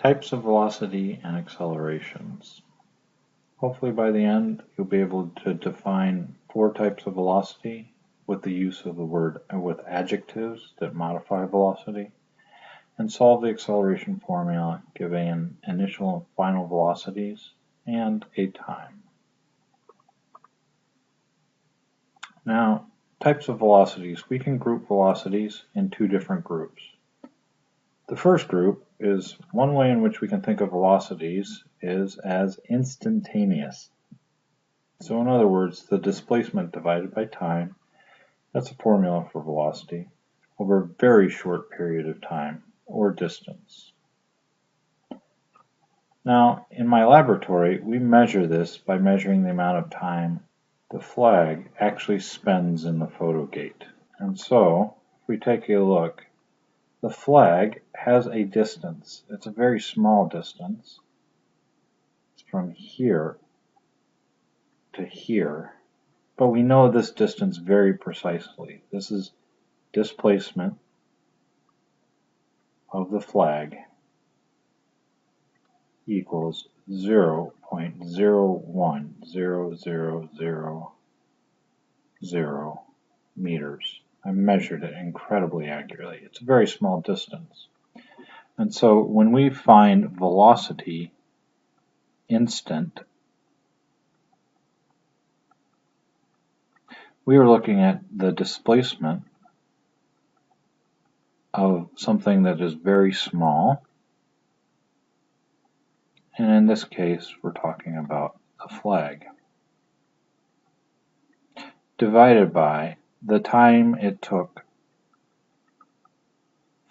Types of velocity and accelerations. Hopefully by the end you'll be able to define 4 types of velocity with the use of the word with adjectives that modify velocity, and solve the acceleration formula giving initial and final velocities and a time. Now, types of velocities. We can group velocities in 2 different groups. The first group is one way in which we can think of velocities is as instantaneous. So in other words, the displacement divided by time, that's a formula for velocity, over a very short period of time or distance. Now, in my laboratory, we measure this by measuring the amount of time the flag actually spends in the photo gate. And so, if we take a look, the flag has a distance. It's a very small distance. It's from here to here. But we know this distance very precisely. This is displacement of the flag equals 0.010000 meters. I measured it incredibly accurately. It's a very small distance. And so when we find velocity instant, we are looking at the displacement of something that is very small. And in this case, we're talking about the flag, divided by the time it took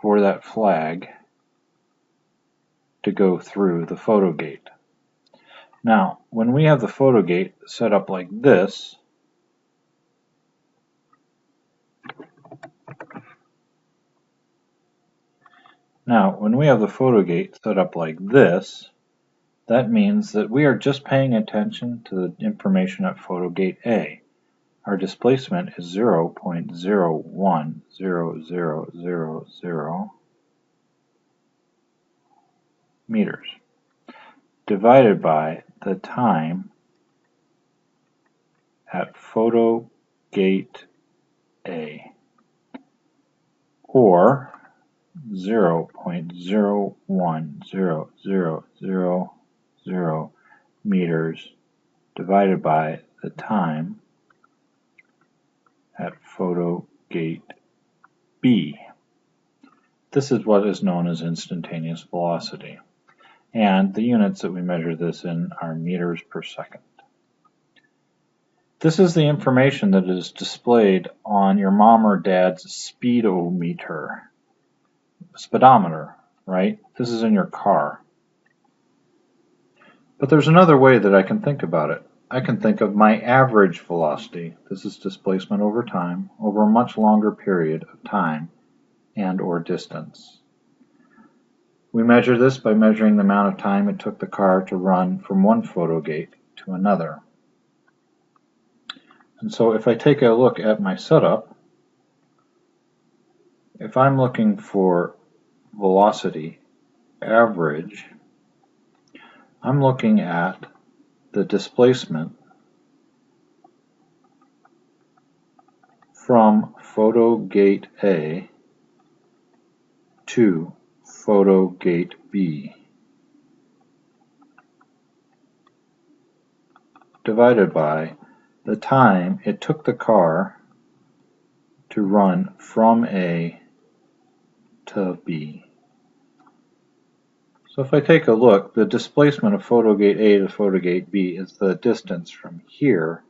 for that flag to go through the photo gate. Now, when we have the photo gate set up like this, that means that we are just paying attention to the information at photo gate A. Our displacement is 0.010000 meters, divided by the time at photo gate A, or 0.010000 meters divided by the time at photo gate B. This is what is known as instantaneous velocity, and the units that we measure this in are meters per second. This is the information that is displayed on your mom or dad's speedometer, speedometer, right? This is in your car. But there's another way that I can think about it. I can think of my average velocity. This is displacement over time, over a much longer period of time and or distance. We measure this by measuring the amount of time it took the car to run from one photo gate to another. And so if I take a look at my setup, if I'm looking for velocity average, I'm looking at the displacement from photo gate A to photo gate B, divided by the time it took the car to run from A to B. So if I take a look, the displacement of photo gate A to photo gate B is the distance from here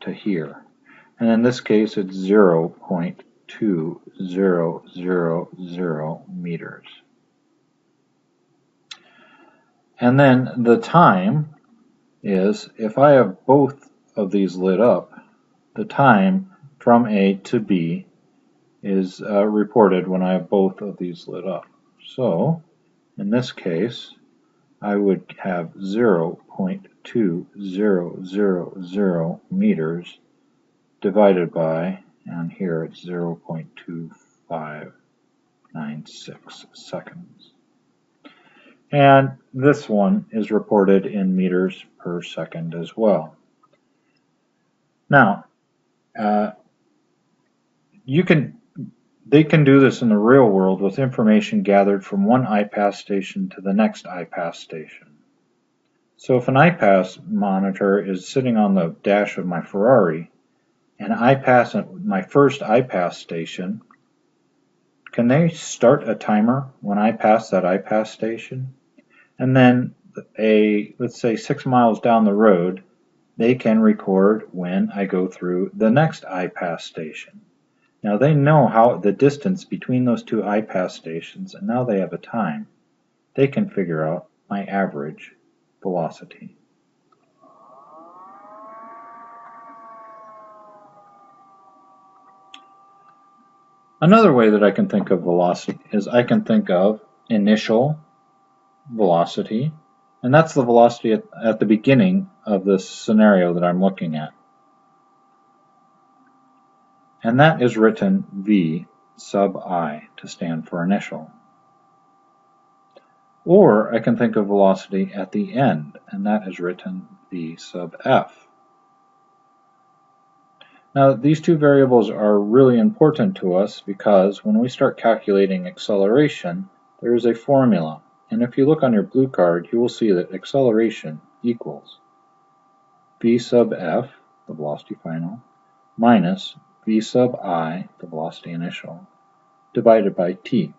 to here. And in this case, it's 0.2000 meters. And then the time is, if I have both of these lit up, the time from A to B is reported when I have both of these lit up. So, in this case, I would have 0.2000 meters divided by, and here it's 0.259, 0.96 seconds. And this one is reported in meters per second as well. Now, they can do this in the real world with information gathered from one iPass station to the next iPass station. So if an iPass monitor is sitting on the dash of my Ferrari, and I pass my first iPass station, can they start a timer when I pass that iPass station? And then let's say 6 miles down the road, they can record when I go through the next iPass station. Now they know the distance between those two iPass stations, and now they have a time. They can figure out my average velocity. Another way that I can think of velocity is I can think of initial velocity, and that's the velocity at the beginning of this scenario that I'm looking at. And that is written V sub I to stand for initial. Or I can think of velocity at the end, and that is written V sub F. Now these two variables are really important to us because when we start calculating acceleration, there is a formula. And if you look on your blue card, you will see that acceleration equals V sub F, the velocity final, minus V sub I, the velocity initial, divided by t.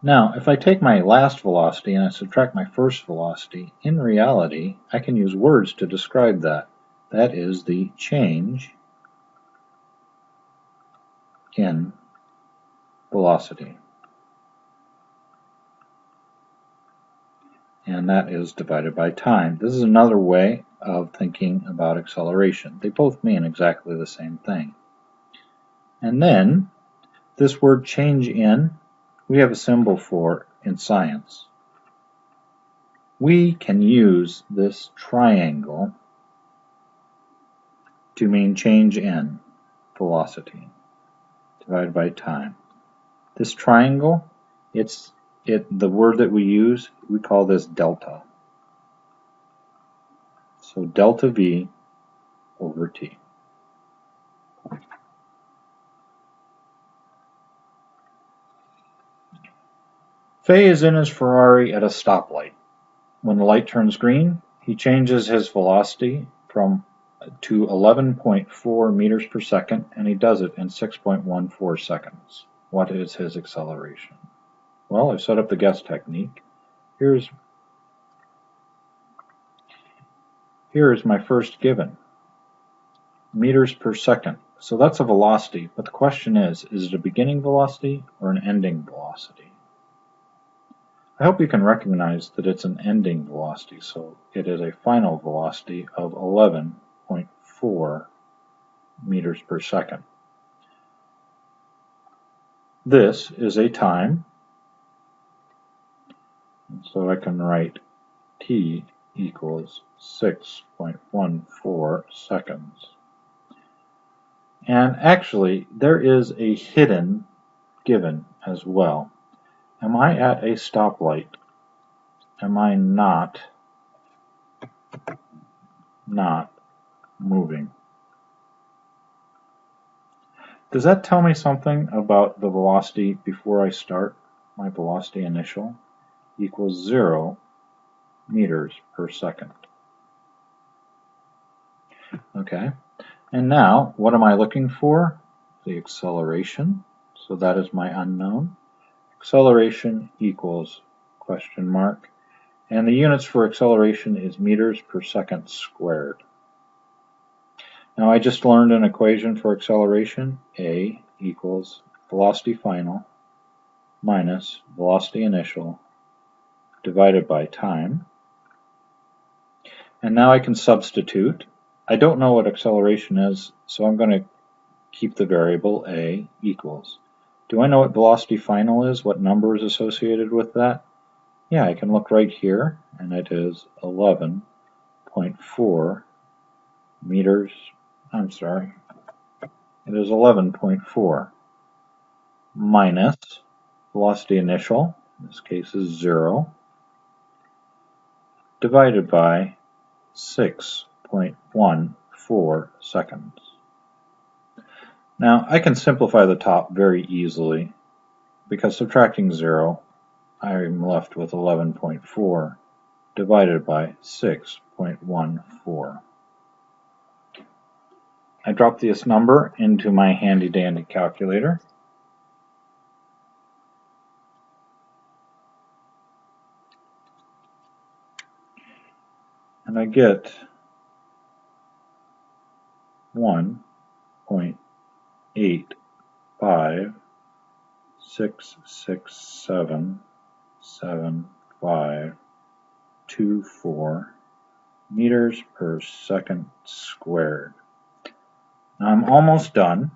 Now, if I take my last velocity and I subtract my first velocity, in reality, I can use words to describe that. That is the change in velocity. And that is divided by time. This is another way of thinking about acceleration. They both mean exactly the same thing. And then, this word change in, we have a symbol for in science. We can use this triangle to mean change in velocity divided by time. This triangle, the word that we use, we call this delta. So delta V over T. Faye is in his Ferrari at a stoplight. When the light turns green, he changes his velocity to 11.4 meters per second, and he does it in 6.14 seconds. What is his acceleration? Well, I've set up the guess technique. Here is my first given, meters per second. So that's a velocity, but the question is it a beginning velocity or an ending velocity? I hope you can recognize that it's an ending velocity, so it is a final velocity of 11.4 meters per second. This is a time, so I can write t equals 6.14 seconds. And actually, there is a hidden given as well. Am I at a stoplight? Am I not moving? Does that tell me something about the velocity before I start? My velocity initial equals 0 meters per second. Okay, and now what am I looking for? The acceleration. So that is my unknown. Acceleration equals question mark. And the units for acceleration is meters per second squared. Now I just learned an equation for acceleration. A equals velocity final minus velocity initial divided by time. And now I can substitute. I don't know what acceleration is, so I'm going to keep the variable A equals. Do I know what velocity final is? What number is associated with that? Yeah, I can look right here, and it is 11.4 meters. I'm sorry. It is 11.4. minus velocity initial, in this case is 0, divided by 6.14 seconds. Now I can simplify the top very easily, because subtracting 0, I'm left with 11.4 divided by 6.14. I drop this number into my handy dandy calculator. And I get 1.856677524 meters per second squared. Now I'm almost done,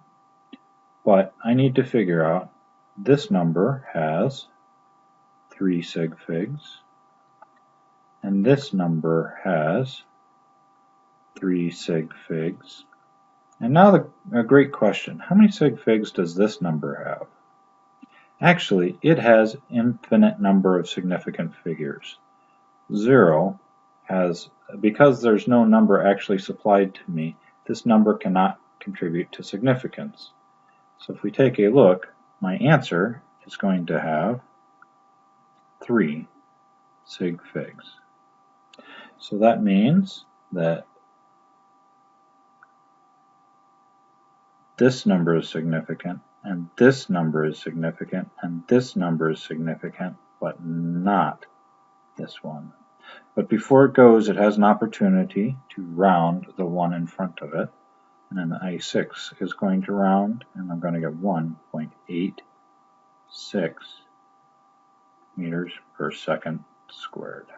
but I need to figure out this number has 3 sig figs, and this number has 3 sig figs. And now a great question, how many sig figs does this number have? Actually, it has infinite number of significant figures. 0 has, because there's no number actually supplied to me, this number cannot contribute to significance. So if we take a look, my answer is going to have 3 sig figs. So that means that this number is significant, and this number is significant, and this number is significant, but not this one. But before it goes, it has an opportunity to round the 1 in front of it, and then the I6 is going to round, and I'm going to get 1.86 meters per second squared.